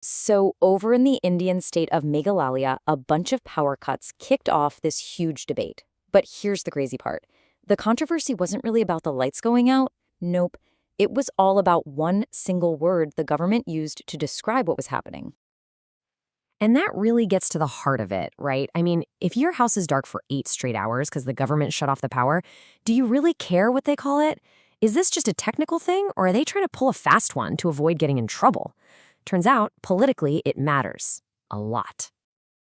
So, over in the Indian state of Meghalaya, a bunch of power cuts kicked off this huge debate. But here's the crazy part. The controversy wasn't really about the lights going out. Nope. It was all about one single word the government used to describe what was happening. And that really gets to the heart of it, right? I mean, if your house is dark for 8 straight hours because the government shut off the power, do you really care what they call it? Is this just a technical thing, or are they trying to pull a fast one to avoid getting in trouble? Turns out, politically, it matters. A lot.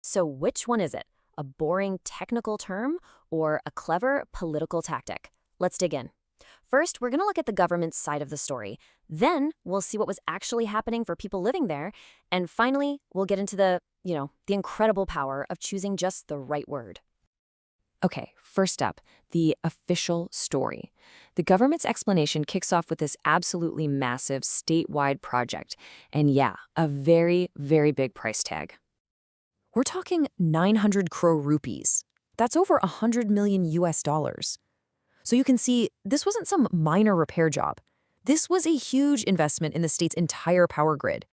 So, which one is it? A boring technical term or a clever political tactic? Let's dig in. First, we're going to look at the government's side of the story. Then, we'll see what was actually happening for people living there. And finally, we'll get into the incredible power of choosing just the right word. Okay, first up, the official story. The government's explanation kicks off with this absolutely massive statewide project. And yeah, a very, very big price tag. We're talking 900 crore rupees. That's over 100 million US dollars. So you can see, this wasn't some minor repair job. This was a huge investment in the state's entire power grid.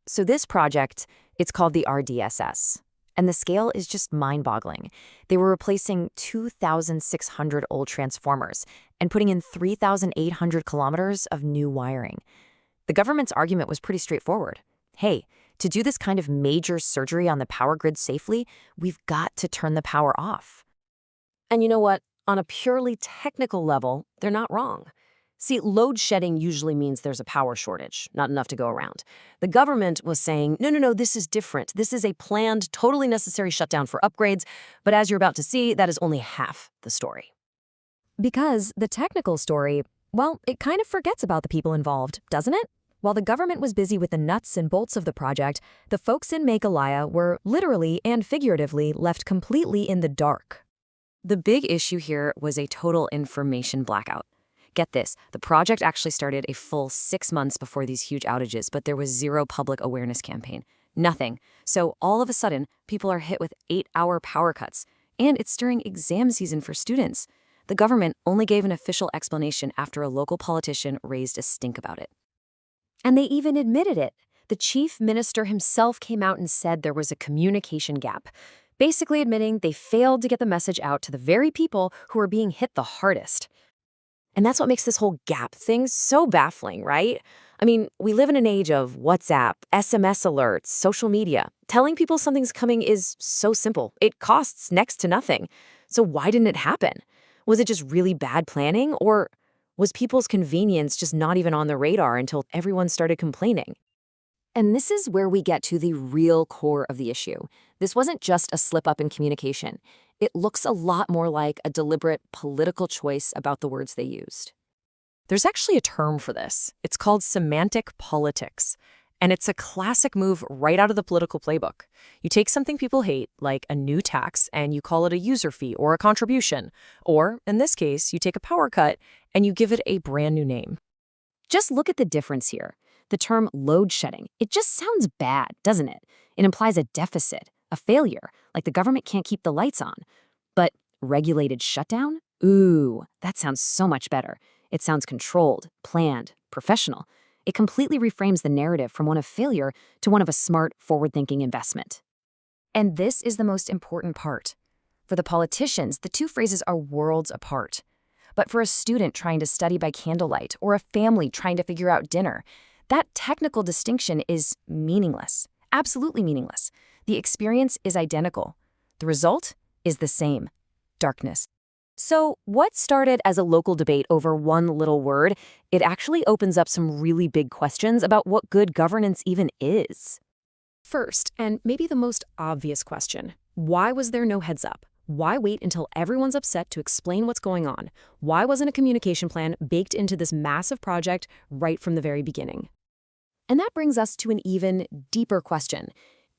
So this project, it's called the RDSS. And the scale is just mind-boggling. They were replacing 2,600 old transformers and putting in 3,800 kilometers of new wiring. The government's argument was pretty straightforward. Hey, to do this kind of major surgery on the power grid safely, we've got to turn the power off. And you know what? On a purely technical level, they're not wrong. See, load shedding usually means there's a power shortage, not enough to go around. The government was saying, no, this is different. This is a planned, totally necessary shutdown for upgrades. But as you're about to see, that is only half the story. Because the technical story, well, it kind of forgets about the people involved, doesn't it? While the government was busy with the nuts and bolts of the project, the folks in Meghalaya were literally and figuratively left completely in the dark. The big issue here was a total information blackout. Get this, the project actually started a full 6 months before these huge outages, but there was zero public awareness campaign. Nothing. So all of a sudden, people are hit with 8-hour power cuts. And it's during exam season for students. The government only gave an official explanation after a local politician raised a stink about it. And they even admitted it. The chief minister himself came out and said there was a communication gap, basically admitting they failed to get the message out to the very people who were being hit the hardest. And that's what makes this whole gap thing so baffling, right? I mean, we live in an age of WhatsApp, SMS alerts, social media. Telling people something's coming is so simple. It costs next to nothing. So why didn't it happen? Was it just really bad planning, or was people's convenience just not even on the radar until everyone started complaining? And this is where we get to the real core of the issue. This wasn't just a slip-up in communication. It looks a lot more like a deliberate political choice about the words they used. There's actually a term for this. It's called semantic politics. And it's a classic move right out of the political playbook. You take something people hate, like a new tax, and you call it a user fee or a contribution. Or, in this case, you take a power cut and you give it a brand new name. Just look at the difference here. The term load shedding, it just sounds bad, doesn't it? It implies a deficit, a failure, like the government can't keep the lights on. But regulated shutdown? Ooh, that sounds so much better. It sounds controlled, planned, professional. It completely reframes the narrative from one of failure to one of a smart, forward-thinking investment. And this is the most important part. For the politicians, the two phrases are worlds apart. But for a student trying to study by candlelight or a family trying to figure out dinner, that technical distinction is meaningless, absolutely meaningless. The experience is identical. The result is the same: darkness. So what started as a local debate over one little word, it actually opens up some really big questions about what good governance even is. First, and maybe the most obvious question, why was there no heads up? Why wait until everyone's upset to explain what's going on? Why wasn't a communication plan baked into this massive project right from the very beginning? And that brings us to an even deeper question.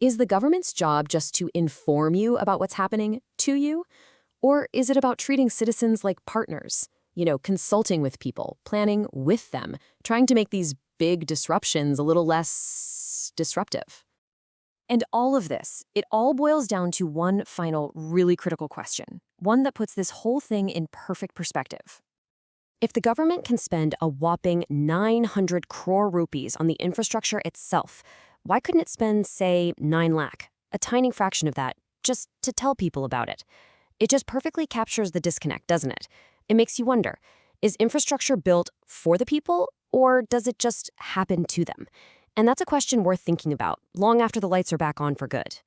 Is the government's job just to inform you about what's happening to you? Or is it about treating citizens like partners? Consulting with people, planning with them, trying to make these big disruptions a little less disruptive? And all of this, it all boils down to one final, really critical question, one that puts this whole thing in perfect perspective. If the government can spend a whopping 900 crore rupees on the infrastructure itself, Why couldn't it spend, say, 9 lakh, a tiny fraction of that, just to tell people about it? It just perfectly captures the disconnect, doesn't it? It makes you wonder, is infrastructure built for the people, or does it just happen to them? And that's a question worth thinking about long after the lights are back on for good.